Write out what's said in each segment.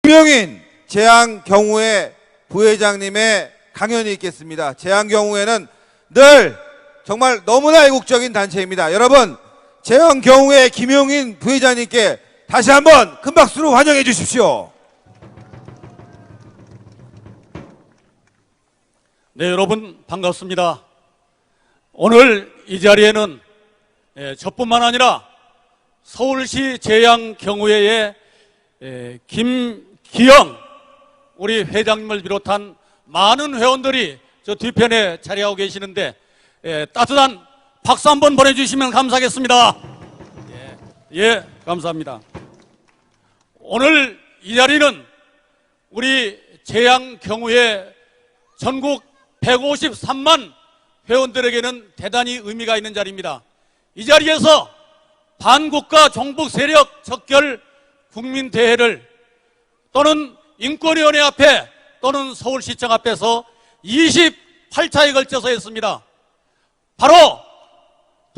김용인 재앙경우회 부회장님의 강연이 있겠습니다. 재앙경우회는 늘 정말 너무나 애국적인 단체입니다. 여러분, 재앙경우회 김용인 부회장님께 다시 한번 큰 박수로 환영해 주십시오. 네, 여러분 반갑습니다. 오늘 이 자리에는 저뿐만 아니라 서울시 재앙경우회의 김기영 우리 회장님을 비롯한 많은 회원들이 저 뒤편에 자리하고 계시는데 따뜻한 박수 한번 보내주시면 감사하겠습니다. 예, 감사합니다. 오늘 이 자리는 우리 재앙경우회 전국 153만 회원들에게는 대단히 의미가 있는 자리입니다. 이 자리에서 반국가 종북 세력 적결 국민대회를 또는 인권위원회 앞에 또는 서울시청 앞에서 28차에 걸쳐서 했습니다. 바로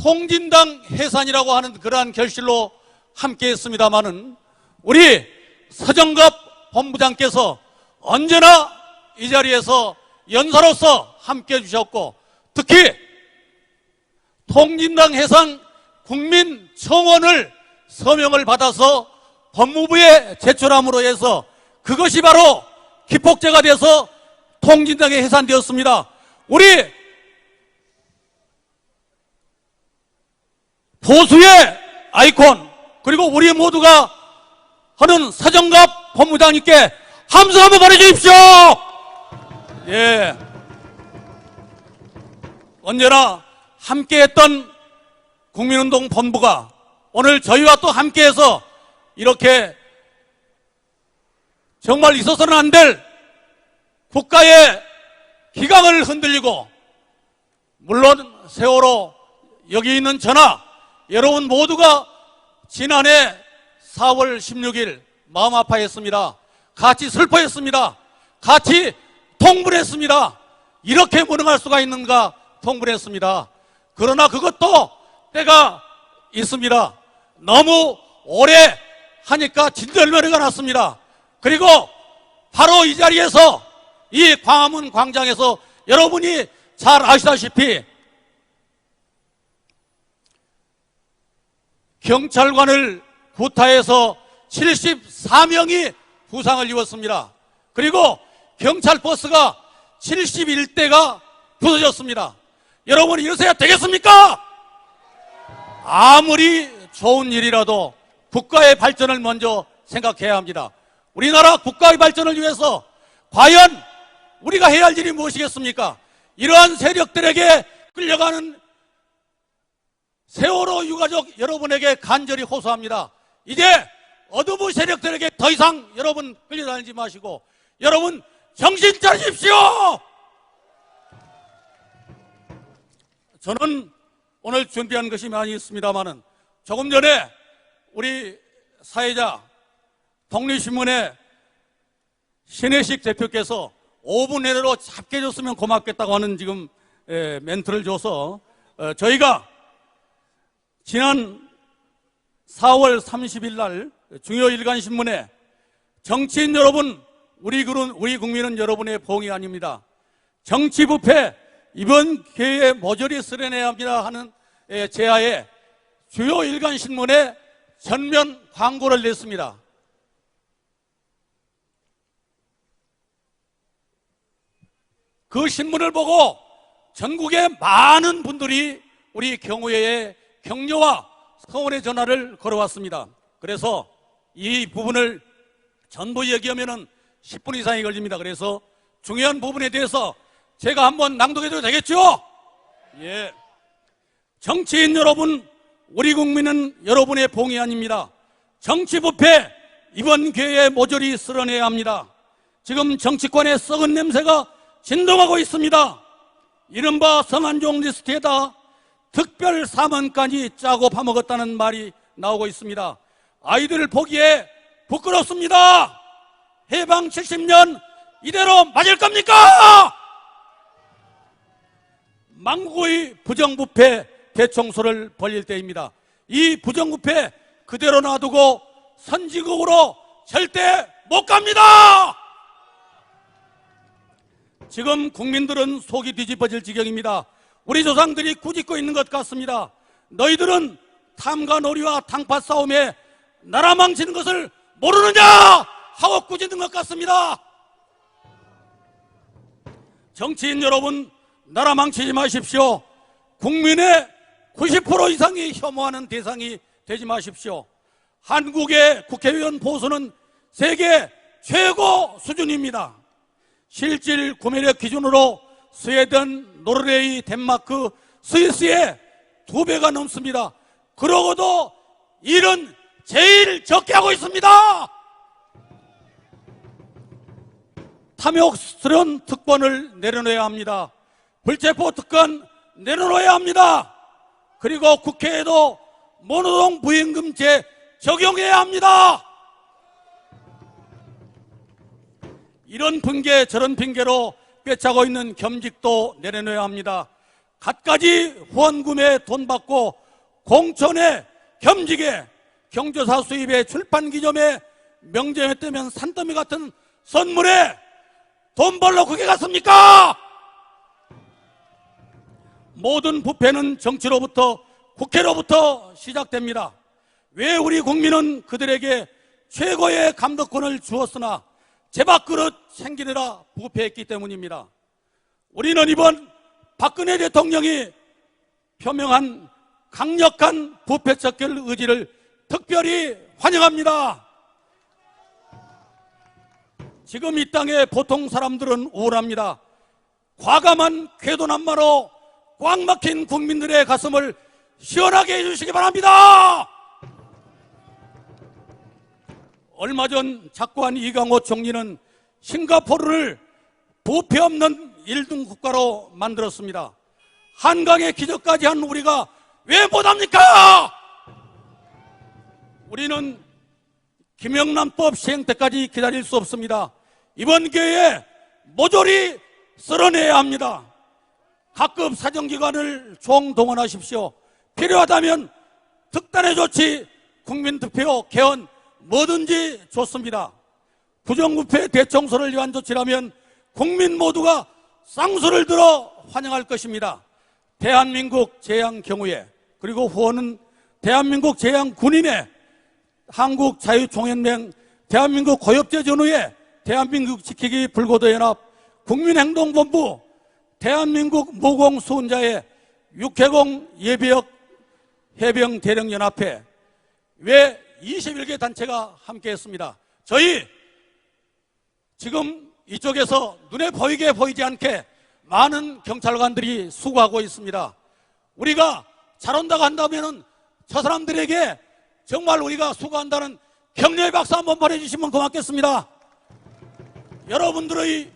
통진당 해산이라고 하는 그러한 결실로 함께 했습니다마는 우리 서정갑 본부장께서 언제나 이 자리에서 연사로서 함께 해주셨고, 특히 통진당 해산 국민청원을 서명을 받아서 법무부에 제출함으로 해서 그것이 바로 기폭제가 돼서 통진당이 해산되었습니다. 우리 보수의 아이콘 그리고 우리 모두가 하는 서정갑 본부장님께 함성 한번 보내주십시오. 예, 언제나 함께했던 국민운동 본부가 오늘 저희와 또 함께해서 이렇게 정말 있어서는 안 될 국가의 기강을 흔들리고, 물론 세월호 여기 있는 저나 여러분 모두가 지난해 4월 16일 마음 아파했습니다. 같이 슬퍼했습니다. 같이 통분했습니다. 이렇게 무능할 수가 있는가 통분했습니다. 그러나 그것도 때가 있습니다. 너무 오래 하니까 진절머리가 났습니다. 그리고 바로 이 자리에서 이 광화문 광장에서 여러분이 잘 아시다시피 경찰관을 구타해서 74명이 부상을 입었습니다. 그리고 경찰 버스가 71대가 부서졌습니다. 여러분, 이러셔야 되겠습니까? 아무리 좋은 일이라도 국가의 발전을 먼저 생각해야 합니다. 우리나라 국가의 발전을 위해서 과연 우리가 해야 할 일이 무엇이겠습니까? 이러한 세력들에게 끌려가는 세월호 유가족 여러분에게 간절히 호소합니다. 이제 어두부 세력들에게 더 이상 여러분 끌려다니지 마시고 여러분 정신 차리십시오. 저는 오늘 준비한 것이 많이 있습니다만은 조금 전에 우리 사회자 독립신문의 신혜식 대표께서 5분 내로 잡게 해줬으면 고맙겠다고 하는 지금 멘트를 줘서 저희가 지난 4월 30일 날 중요 일간신문에 정치인 여러분, 우리 국민은 여러분의 봉이 아닙니다. 정치부패 이번 기회에 모조리 쓸어내야 합니다 하는 제하에 주요 일간신문에 전면 광고를 냈습니다. 그 신문을 보고 전국의 많은 분들이 우리 경우회의 격려와 성원의 전화를 걸어왔습니다. 그래서 이 부분을 전부 얘기하면 10분 이상이 걸립니다. 그래서 중요한 부분에 대해서 제가 한번 낭독해도 되겠죠? 예. 정치인 여러분, 우리 국민은 여러분의 봉이 아닙니다. 정치부패 이번 기회에 모조리 쓸어내야 합니다. 지금 정치권의 썩은 냄새가 진동하고 있습니다. 이른바 성한종 리스트에다 특별 사면까지 짜고 파먹었다는 말이 나오고 있습니다. 아이들 보기에 부끄럽습니다. 해방 70년 이대로 맞을 겁니까? 망국의 부정부패 대청소를 벌릴 때입니다. 이 부정부패 그대로 놔두고 선진국으로 절대 못 갑니다. 지금 국민들은 속이 뒤집어질 지경입니다. 우리 조상들이 꾸짖고 있는 것 같습니다. 너희들은 탐과 놀이와 당파 싸움에 나라 망치는 것을 모르느냐 하고 꾸짖는 것 같습니다. 정치인 여러분, 나라 망치지 마십시오. 국민의 90% 이상이 혐오하는 대상이 되지 마십시오. 한국의 국회의원 보수는 세계 최고 수준입니다. 실질 구매력 기준으로 스웨덴, 노르웨이, 덴마크, 스위스의 2배가 넘습니다. 그러고도 일은 제일 적게 하고 있습니다. 탐욕스러운 특권을 내려놓아야 합니다. 불체포 특권 내려놓아야 합니다. 그리고 국회에도 모노동 부임금제 적용해야 합니다. 이런 핑계 저런 핑계로 꿰차고 있는 겸직도 내려놓아야 합니다. 갖가지 후원금에 돈 받고 공천에 겸직에 경조사 수입에 출판 기념에 명절에 뜨면 산더미 같은 선물에 돈 벌러 국회 갔습니까? 모든 부패는 정치로부터 국회로부터 시작됩니다. 왜 우리 국민은 그들에게 최고의 감독권을 주었으나 제밥그릇 챙기느라 부패했기 때문입니다. 우리는 이번 박근혜 대통령이 표명한 강력한 부패 척결 의지를 특별히 환영합니다. 지금 이 땅의 보통 사람들은 우울합니다. 과감한 궤도난마로 꽉 막힌 국민들의 가슴을 시원하게 해주시기 바랍니다. 얼마 전 작고한 이강호 총리는 싱가포르를 부패 없는 1등 국가로 만들었습니다. 한강의 기적까지 한 우리가 왜 못합니까? 우리는 김영란법 시행 때까지 기다릴 수 없습니다. 이번 기회에 모조리 쓸어내야 합니다. 각급 사정기관을 총동원하십시오. 필요하다면 특단의 조치, 국민투표, 개헌 뭐든지 좋습니다. 부정부패 대청소를 위한 조치라면 국민 모두가 쌍수를 들어 환영할 것입니다. 대한민국 재양 경우에 그리고 후원은 대한민국 재양 군인회, 한국자유총연맹, 대한민국 고엽제전후회, 대한민국 지키기 불고도연합, 국민행동본부, 대한민국 무공수훈자회, 육해공 예비역 해병 대령연합회, 외 21개 단체가 함께했습니다. 저희 지금 이쪽에서 눈에 보이게 보이지 않게 많은 경찰관들이 수고하고 있습니다. 우리가 잘한다고 한다면 저 사람들에게 정말 우리가 수고한다는 격려의 박수 한번 보내주시면 고맙겠습니다. 여러분들의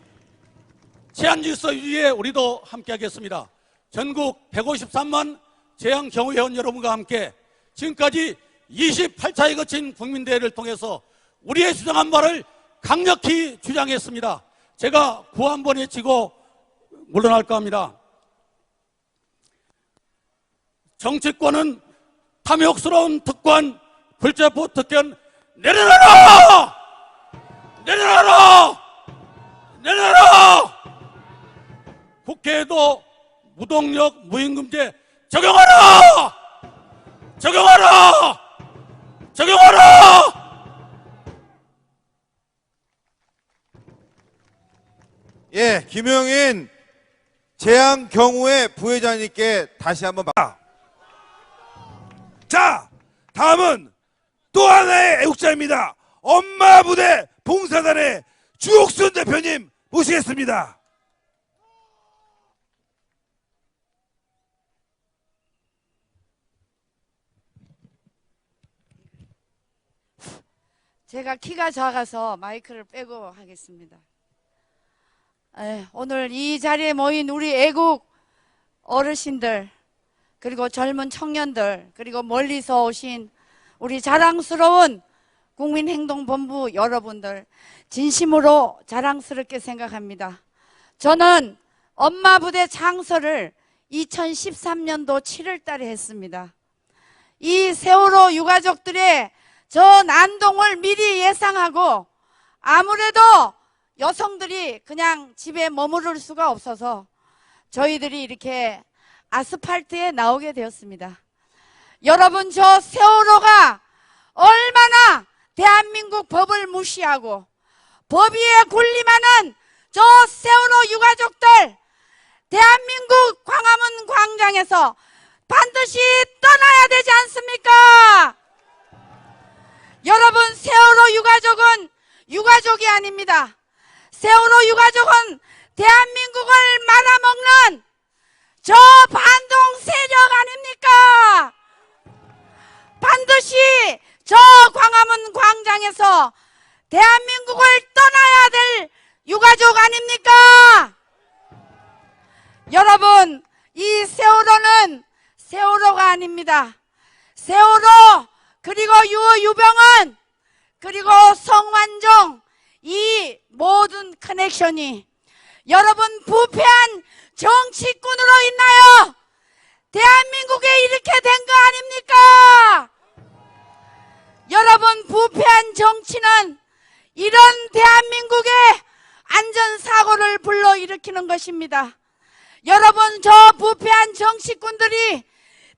제한질서 유지에 우리도 함께하겠습니다. 전국 153만 재향경호회원 여러분과 함께 지금까지 28차에 거친 국민대회를 통해서 우리의 주장한 바를 강력히 주장했습니다. 제가 구호 한번 외치고 물러날까 합니다. 정치권은 탐욕스러운 특권, 불체포 특권 내려놔라! 내려놔라! 내려놔라! 국회에도 무동력 무임금제 적용하라! 적용하라! 적용하라! 예, 김용인 재향경우회 부회장님께 다시 한번 자, 다음은 또 하나의 애국자입니다. 엄마부대 봉사단의 주옥순 대표님 모시겠습니다. 제가 키가 작아서 마이크를 빼고 하겠습니다. 오늘 이 자리에 모인 우리 애국 어르신들, 그리고 젊은 청년들, 그리고 멀리서 오신 우리 자랑스러운 국민행동본부 여러분들, 진심으로 자랑스럽게 생각합니다. 저는 엄마부대 창설을 2013년도 7월 달에 했습니다. 이 세월호 유가족들의 저 난동을 미리 예상하고 아무래도 여성들이 그냥 집에 머무를 수가 없어서 저희들이 이렇게 아스팔트에 나오게 되었습니다. 여러분, 저 세월호가 얼마나 대한민국 법을 무시하고 법 위에 군림하는 저 세월호 유가족들, 대한민국 광화문 광장에서 반드시 떠나야 되지 않습니까? 여러분, 세월호 유가족은 유가족이 아닙니다. 세월호 유가족은 대한민국을 말아먹는 저 반동 세력 아닙니까? 반드시 저 광화문 광장에서 대한민국을 떠나야 될 유가족 아닙니까? 여러분, 이 세월호는 세월호가 아닙니다. 세월호, 그리고 유병헌, 그리고 성완종, 이 모든 커넥션이 여러분 부패한 정치꾼으로 인하여 대한민국에 이렇게 된 거 아닙니까? 여러분, 부패한 정치는 이런 대한민국의 안전사고를 불러일으키는 것입니다. 여러분, 저 부패한 정치꾼들이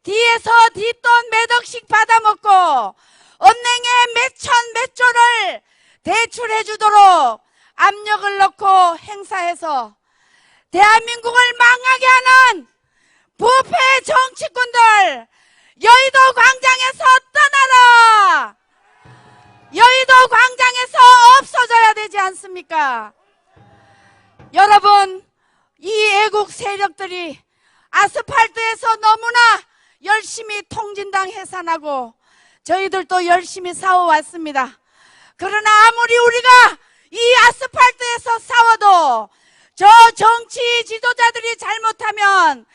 뒤에서 뒷돈 몇 억씩 받아먹고 은행에 몇천 몇 조를 대출해 주도록 압력을 넣고 행사해서 대한민국을 망하게 하는 부패 정치꾼들, 여의도 광장에서 떠나라! 여의도 광장에서 없어져야 되지 않습니까? 여러분, 이 애국 세력들이 아스팔트에서 너무나 열심히 통진당 해산하고 저희들도 열심히 싸워왔습니다. 그러나 아무리 우리가 이 아스팔트에서 싸워도 저 정치 지도자들이 잘못하면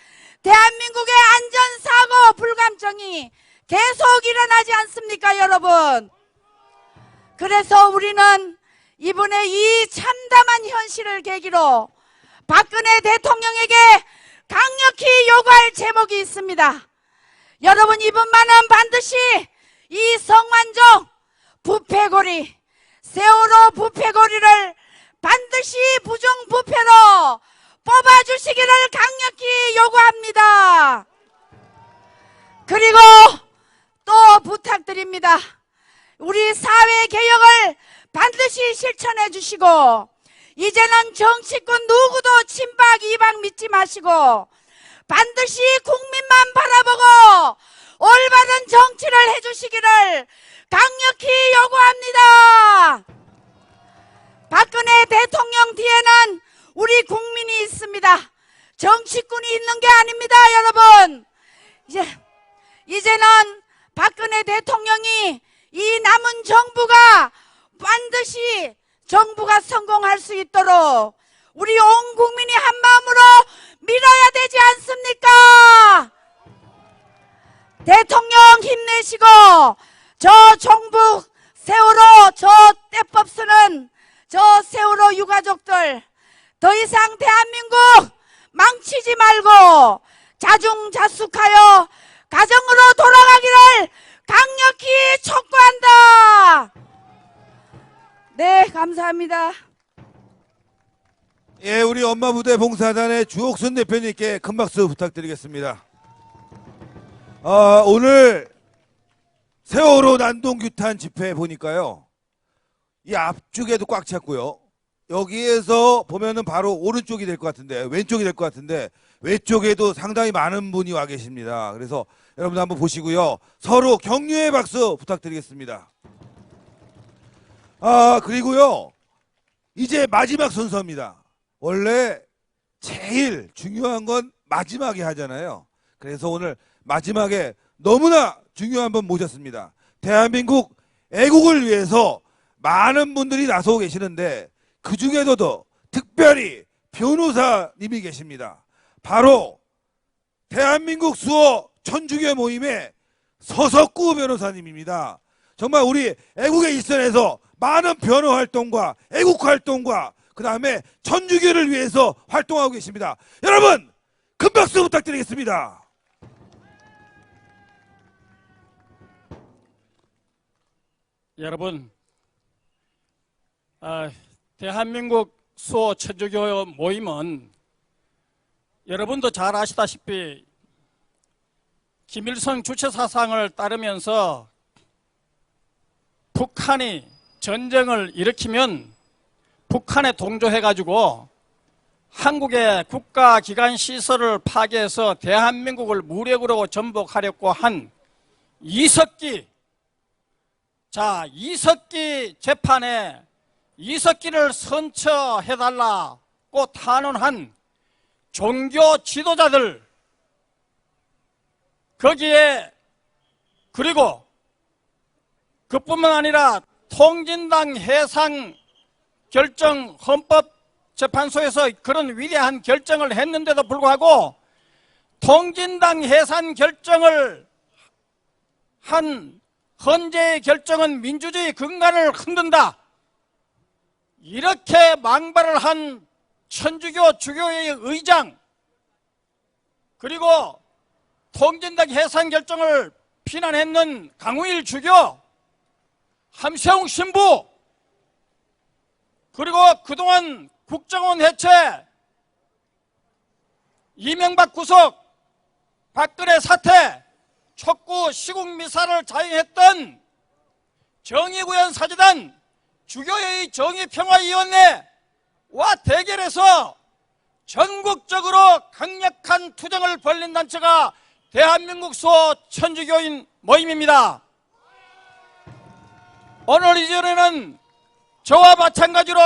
대한민국의 안전사고 불감증이 계속 일어나지 않습니까, 여러분? 그래서 우리는 이번에 이 참담한 현실을 계기로 박근혜 대통령에게 강력히 요구할 제목이 있습니다. 여러분, 이분만은 반드시 이 성완종 부패고리, 세월호 부패고리를 반드시 부정부패로 뽑아주시기를 강력히 요구합니다. 그리고 또 부탁드립니다. 우리 사회개혁을 반드시 실천해 주시고 이제는 정치권 누구도 친박 이박 믿지 마시고 반드시 국민만 바라보고 올바른 정치를 해주시기를 강력히 요구합니다. 박근혜 대통령 뒤에는 우리 국민이 있습니다. 정치꾼이 있는 게 아닙니다, 여러분. 이제는 박근혜 대통령이 이 남은 정부가 반드시 정부가 성공할 수 있도록 우리 온 국민이 한 마음으로 밀어야 되지 않습니까? 대통령 힘내시고 저 정부 세월호 저 떼법 쓰는 저 세월호 유가족들 더 이상 대한민국 망치지 말고 자중자숙하여 가정으로 돌아가기를 강력히 촉구한다. 네, 감사합니다. 예, 우리 엄마부대 봉사단의 주옥순 대표님께 큰 박수 부탁드리겠습니다. 오늘 세월호 난동규탄 집회 보니까요, 이 앞쪽에도 꽉 찼고요. 여기에서 보면은 바로 오른쪽이 될 것 같은데, 왼쪽이 될 것 같은데, 왼쪽에도 상당히 많은 분이 와 계십니다. 그래서 여러분들 한번 보시고요. 서로 격려의 박수 부탁드리겠습니다. 그리고요, 이제 마지막 순서입니다. 원래 제일 중요한 건 마지막에 하잖아요. 그래서 오늘 마지막에 너무나 중요한 분 모셨습니다. 대한민국 애국을 위해서 많은 분들이 나서고 계시는데 그 중에서도 특별히 변호사님이 계십니다. 바로 대한민국 수호 천주교 모임의 서석구 변호사님입니다. 정말 우리 애국의 일선에서 많은 변호 활동과 애국 활동과 그 다음에 천주교를 위해서 활동하고 계십니다. 여러분, 큰 박수 부탁드리겠습니다. 여러분, 대한민국 수호 천주교 모임은 여러분도 잘 아시다시피 김일성 주체 사상을 따르면서 북한이 전쟁을 일으키면 북한에 동조해가지고 한국의 국가기관 시설을 파괴해서 대한민국을 무력으로 전복하려고 한 이석기, 자, 이석기 재판에 이석기를 선처해달라고 탄원한 종교 지도자들, 거기에 그리고 그뿐만 아니라 통진당 해상 결정 헌법재판소에서 그런 위대한 결정을 했는데도 불구하고 통진당 해산 결정을 한 헌재의 결정은 민주주의 근간을 흔든다, 이렇게 망발을 한 천주교 주교회의 의장, 그리고 통진당 해산 결정을 비난했는 강우일 주교, 함세웅 신부, 그리고 그동안 국정원 해체, 이명박 구속, 박근혜 사태, 촉구 시국 미사를 자행했던 정의구현 사재단, 주교회의 정의평화위원회와 대결해서 전국적으로 강력한 투쟁을 벌린 단체가 대한민국 수호 천주교인 모임입니다. 오늘 이전에는 저와 마찬가지로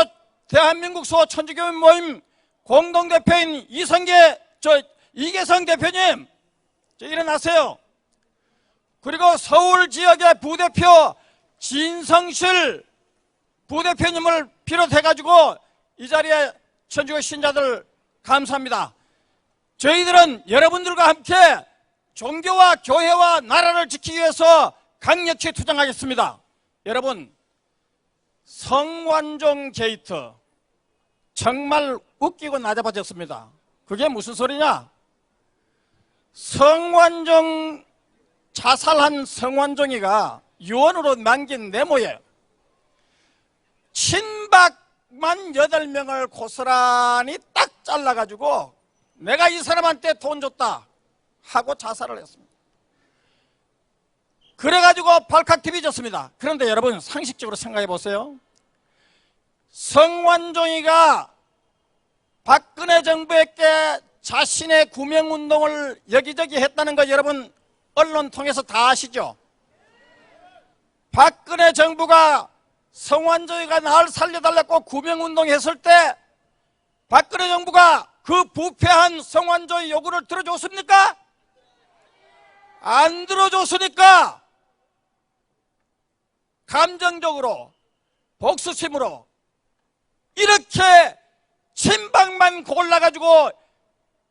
대한민국 수호 천주교인 모임 공동대표인 이계성 대표님, 일어나세요. 그리고 서울 지역의 부대표 진성실 부대표님을 비롯해가지고 이 자리에 천주교 신자들 감사합니다. 저희들은 여러분들과 함께 종교와 교회와 나라를 지키기 위해서 강력히 투쟁하겠습니다. 여러분, 성완종 게이트 정말 웃기고 나자빠졌습니다. 그게 무슨 소리냐? 성완종 자살한 성완종이가 유언으로 남긴 메모예요. 친박만 8명을 고스란히 딱 잘라가지고 내가 이 사람한테 돈 줬다 하고 자살을 했습니다. 그래가지고 발칵 뒤집어졌습니다. 그런데 여러분, 상식적으로 생각해 보세요. 성완종이가 박근혜 정부에게 자신의 구명운동을 여기저기 했다는 거 여러분 언론 통해서 다 아시죠? 박근혜 정부가 성완종이가 날 살려달라고 구명운동했을 때 박근혜 정부가 그 부패한 성완종의 요구를 들어줬습니까? 안 들어줬으니까 감정적으로 복수심으로 이렇게 친박만 골라가지고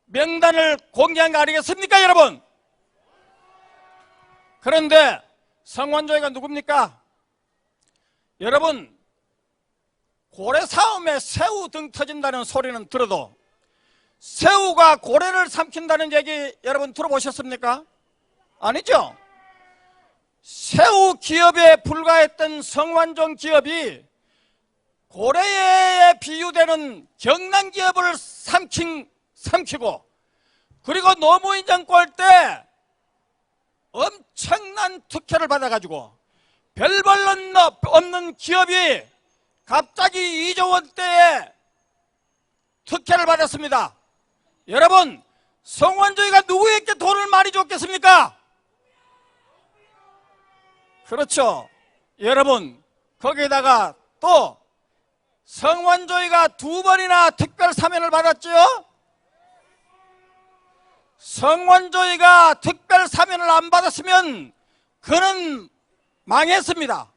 명단을 공개한 거 아니겠습니까, 여러분? 그런데 성완종이가 누굽니까? 여러분, 고래 싸움에 새우 등 터진다는 소리는 들어도 새우가 고래를 삼킨다는 얘기 여러분 들어보셨습니까? 아니죠? 새우 기업에 불과했던 성완종 기업이 고래에 비유되는 경남 기업을 삼키고, 그리고 노무현 정권 때 엄청난 특혜를 받아가지고 별 볼 없는 기업이 갑자기 2조 원대의 특혜를 받았습니다. 여러분, 성완종이가 누구에게 돈을 많이 줬겠습니까? 그렇죠. 여러분, 거기에다가 또 성완종이가 2번이나 특별 사면을 받았죠. 성완종이가 특별 사면을 안 받았으면 그는 망했습니다.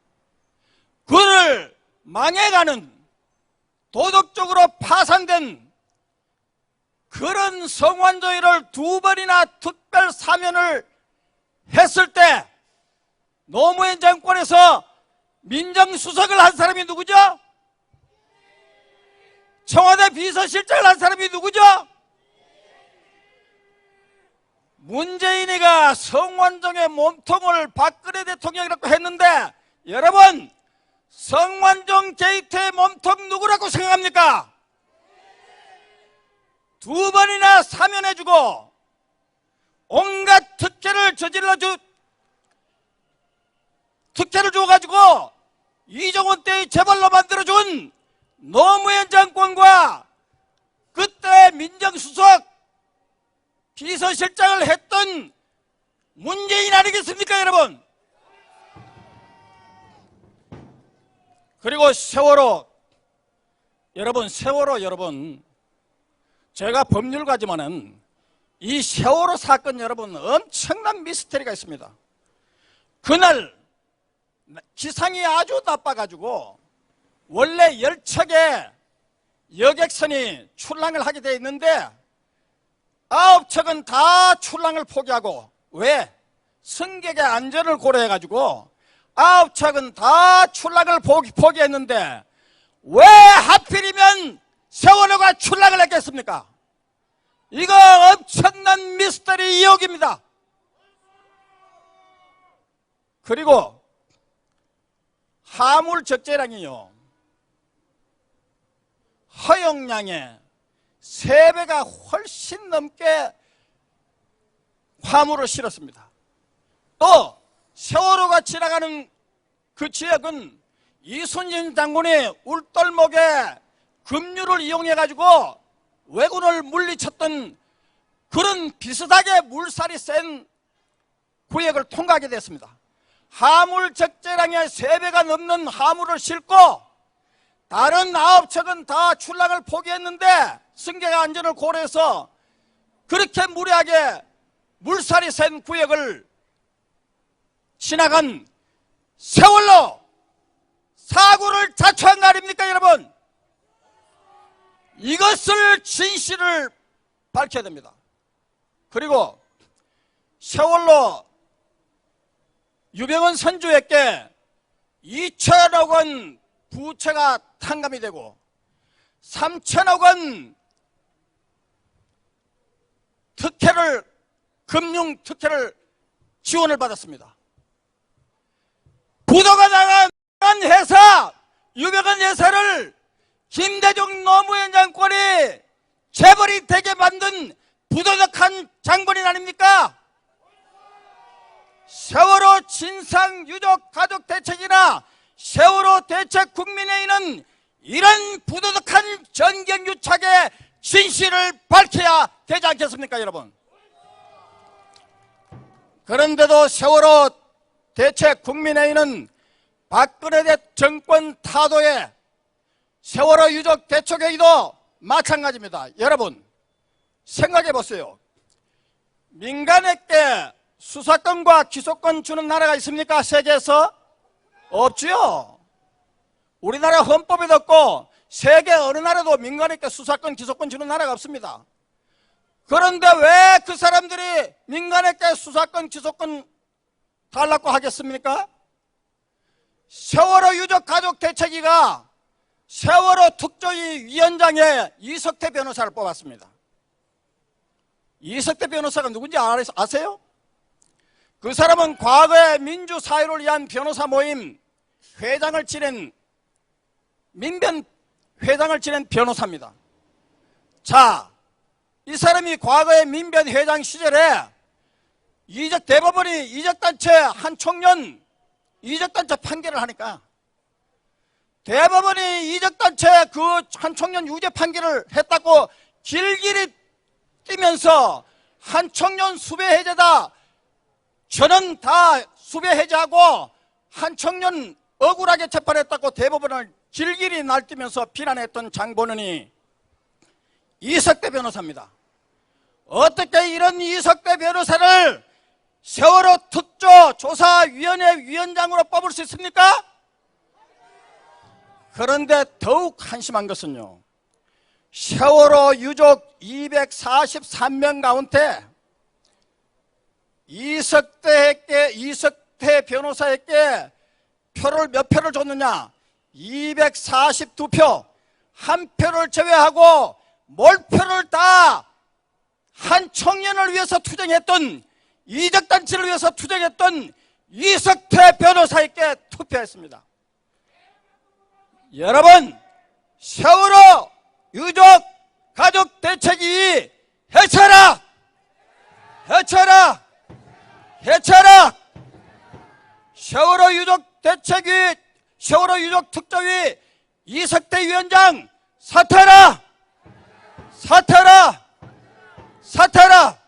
그를 망해가는 도덕적으로 파산된 그런 성완종이를 2번이나 특별 사면을 했을 때 노무현 정권에서 민정수석을 한 사람이 누구죠? 청와대 비서실장을 한 사람이 누구죠? 문재인이가 성완종의 몸통을 박근혜 대통령이라고 했는데, 여러분, 성완종 게이트의 몸통 누구라고 생각합니까? 2번이나 사면해주고 온갖 특혜를 줘가지고 이종훈 때의 재벌로 만들어준 노무현 정권과 그때 민정수석 비서실장을 했던 문재인 아니겠습니까, 여러분? 그리고 세월호, 여러분, 제가 법률가지만은 이 세월호 사건, 여러분, 엄청난 미스터리가 있습니다. 그날 기상이 아주 나빠가지고 원래 10척의 여객선이 출항을 하게 돼 있는데 9척은 다 출항을 포기하고, 왜? 승객의 안전을 고려해가지고 9척은 다 출항을 포기했는데 왜 하필이면 세월호가 출항을 했겠습니까? 이거 엄청난 미스터리 의혹입니다. 그리고 화물 적재량이요, 허용량의 3배가 훨씬 넘게 화물을 실었습니다. 또 세월호가 지나가는 그 지역은 이순신 장군이 울돌목에 급류를 이용해가지고 왜군을 물리쳤던 그런 비슷하게 물살이 센 구역을 통과하게 됐습니다. 화물 적재량의 3배가 넘는 화물을 싣고 다른 9척은 다 출항을 포기했는데 승객 안전을 고려해서 그렇게 무리하게 물살이 센 구역을 지나간 세월호 사고를 자초한 거 아닙니까, 여러분? 이것을 진실을 밝혀야 됩니다. 그리고 세월호 유병헌 선주에게 2천억 원 부채가 탕감이 되고 3천억 원 금융 특혜를 지원을 받았습니다. 부도가 나간 회사, 유명한 회사를 김대중 노무현 장관이 재벌이 되게 만든 부도덕한 장본인 아닙니까? 세월호 진상 유족 가족 대책이나 세월호 대책 국민회의는 이런 부도덕한 정경유착의 진실을 밝혀야 되지 않겠습니까, 여러분? 그런데도 세월호 대책 국민회의는 박근혜 정권 타도에 세월호 유족 대책회의도 마찬가지입니다. 여러분, 생각해 보세요. 민간에게 수사권과 기소권 주는 나라가 있습니까? 세계에서? 없지요. 우리나라 헌법에도 없고 세계 어느 나라도 민간에게 수사권, 기소권 주는 나라가 없습니다. 그런데 왜 그 사람들이 민간에게 수사권, 기소권 달라고 하겠습니까? 세월호 유족 가족 대책위가 세월호 특조위 위원장에 이석태 변호사를 뽑았습니다. 이석태 변호사가 누군지 아세요? 그 사람은 과거에 민주사회를 위한 변호사 모임 회장을 지낸 민변 회장을 지낸 변호사입니다. 자, 이 사람이 과거에 민변 회장 시절에 대법원이 이적단체 한 청년 이적단체 판결을 하니까 대법원이 이적단체 그 한 청년 유죄 판결을 했다고 길길이 뛰면서 한 청년 수배 해제다, 저는 다 수배 해제하고 한 청년 억울하게 재판했다고 대법원을 길길이 날뛰면서 비난했던 장본인이 이석대 변호사입니다. 어떻게 이런 이석대 변호사를 세월호 특조조사위원회 위원장으로 뽑을 수 있습니까? 그런데 더욱 한심한 것은요, 세월호 유족 243명 가운데 이석대 변호사에게 몇 표를 줬느냐? 242표, 한 표를 제외하고 몰표를 다 한 청년을 위해서 투쟁했던, 이적단체를 위해서 투쟁했던 이석태 변호사에게 투표했습니다. 여러분, 세월호 유족 가족 대책위 해체하라! 해체하라! 해체하라! 세월호 유족 대책위, 세월호 유족 특조위 이석대 위원장 사퇴하라! 사퇴하라! 사퇴하라!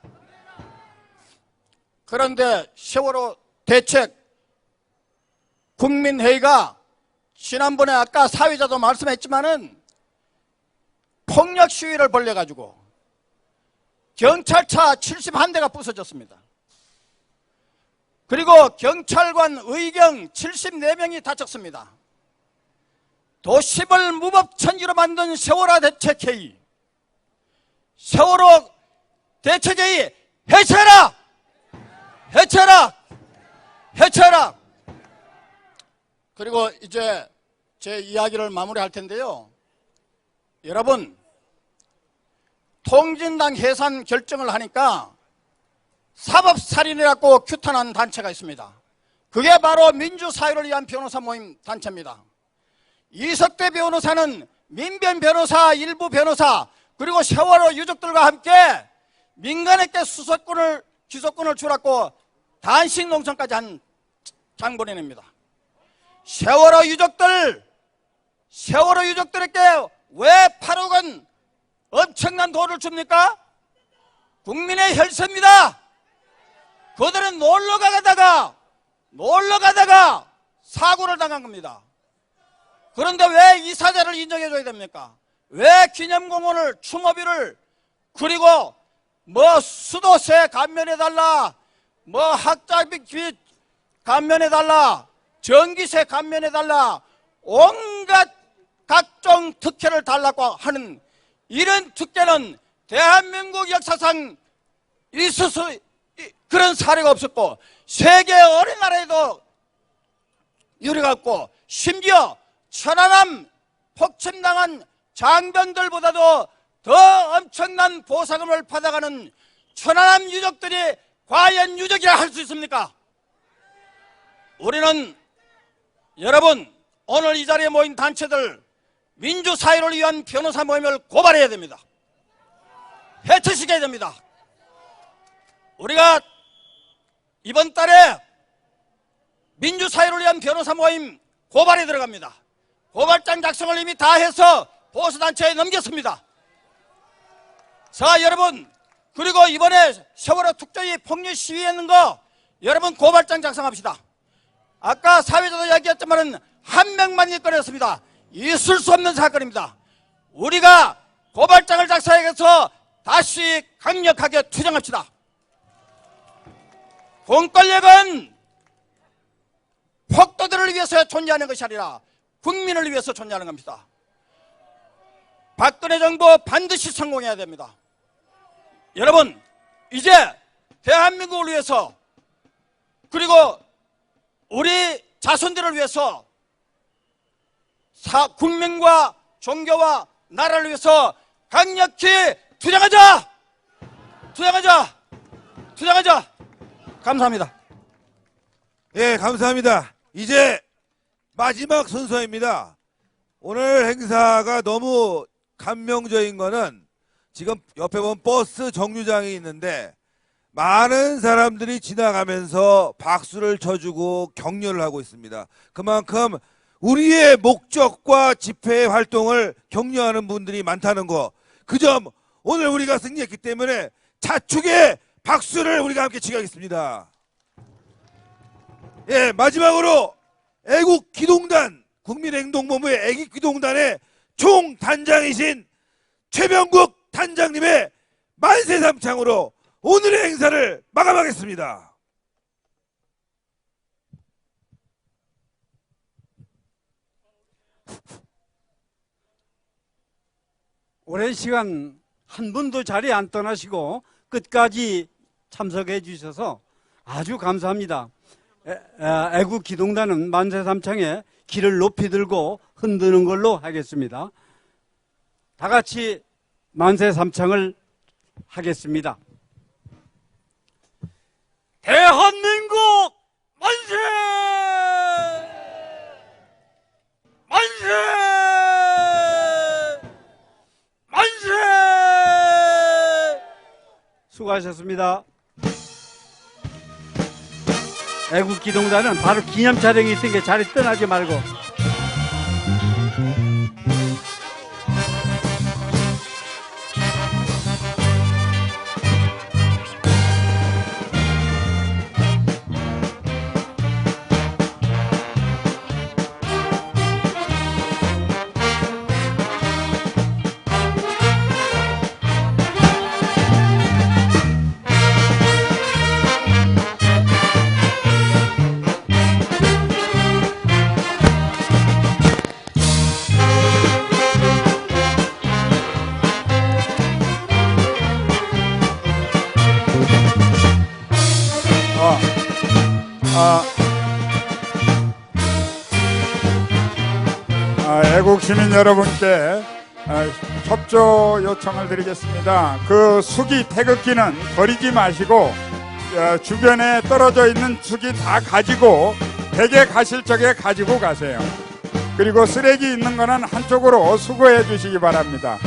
그런데 세월호 대책 국민회의가 지난번에 아까 사회자도 말씀했지만은 폭력 시위를 벌려가지고 경찰차 71대가 부서졌습니다. 그리고 경찰관 의경 74명이 다쳤습니다. 도심을 무법천지로 만든 세월호 대책회의, 세월호 대책회의 해체하라! 해체하라! 해체하라! 그리고 이제 제 이야기를 마무리할 텐데요. 여러분, 통진당 해산 결정을 하니까 사법살인이라고 규탄한 단체가 있습니다. 그게 바로 민주사회를 위한 변호사 모임 단체입니다. 이석대 변호사는 민변 변호사, 일부 변호사, 그리고 세월호 유족들과 함께 민간에게 수사권을, 기소권을 주라고 단식 농성까지 한 장본인입니다. 세월호 유족들에게 왜 8억 원 엄청난 돈을 줍니까? 국민의 혈세입니다. 그들은 놀러 가다가 사고를 당한 겁니다. 그런데 왜 이 사자를 인정해줘야 됩니까? 왜 기념공원을, 추모비를, 그리고 뭐 수도세 감면해달라, 뭐 학자비 감면해달라, 전기세 감면해달라, 온갖 각종 특혜를 달라고 하는 이런 특혜는 대한민국 역사상 있을 수 그런 사례가 없었고 세계 어느 나라에도 유례가 없고 심지어 천안함 폭침당한 장병들보다도 더 엄청난 보상금을 받아가는 천안함 유족들이 과연 유족이라 할 수 있습니까? 우리는 여러분, 오늘 이 자리에 모인 단체들 민주사회를 위한 변호사 모임을 고발해야 됩니다. 해체시켜야 됩니다. 우리가 이번 달에 민주사회를 위한 변호사 모임 고발에 들어갑니다. 고발장 작성을 이미 다 해서 보수단체에 넘겼습니다. 자, 여러분, 그리고 이번에 세월호 특조위 폭력 시위했는 거 여러분 고발장 작성합시다. 아까 사회자도 이야기했지만은 한 명만이 꺼냈습니다. 있을 수 없는 사건입니다. 우리가 고발장을 작성해서 다시 강력하게 투쟁합시다. 공권력은 폭도들을 위해서 존재하는 것이 아니라 국민을 위해서 존재하는 겁니다. 박근혜 정부 반드시 성공해야 됩니다. 여러분, 이제 대한민국을 위해서 그리고 우리 자손들을 위해서 국민과 종교와 나라를 위해서 강력히 투쟁하자! 투쟁하자! 투쟁하자! 감사합니다. 예, 감사합니다. 이제 마지막 순서입니다. 오늘 행사가 너무 감명적인 거는 지금 옆에 보면 버스 정류장이 있는데 많은 사람들이 지나가면서 박수를 쳐주고 격려를 하고 있습니다. 그만큼 우리의 목적과 집회 활동을 격려하는 분들이 많다는 거, 그 점 오늘 우리가 승리했기 때문에 자축의 박수를 우리가 함께 치겠습니다. 예, 마지막으로 애국기동단, 국민행동본부의 애국기동단의 총단장이신 최명국 단장님의 만세삼창으로 오늘의 행사를 마감하겠습니다. 오랜 시간 한 분도 자리에 안 떠나시고 끝까지 참석해 주셔서 아주 감사합니다. 애국기동단은 만세삼창에 길을 높이 들고 흔드는 걸로 하겠습니다. 다 같이 만세삼창을 하겠습니다. 대한민국 만세! 만세! 수고하셨습니다. 애국기동단은 바로 기념 촬영이 있으니까 자리 떠나지 말고. 애국 시민 여러분께 협조 요청을 드리겠습니다. 그 수기 태극기는 버리지 마시고 주변에 떨어져 있는 수기 다 가지고 댁에 가실 적에 가지고 가세요. 그리고 쓰레기 있는 거는 한쪽으로 수거해 주시기 바랍니다.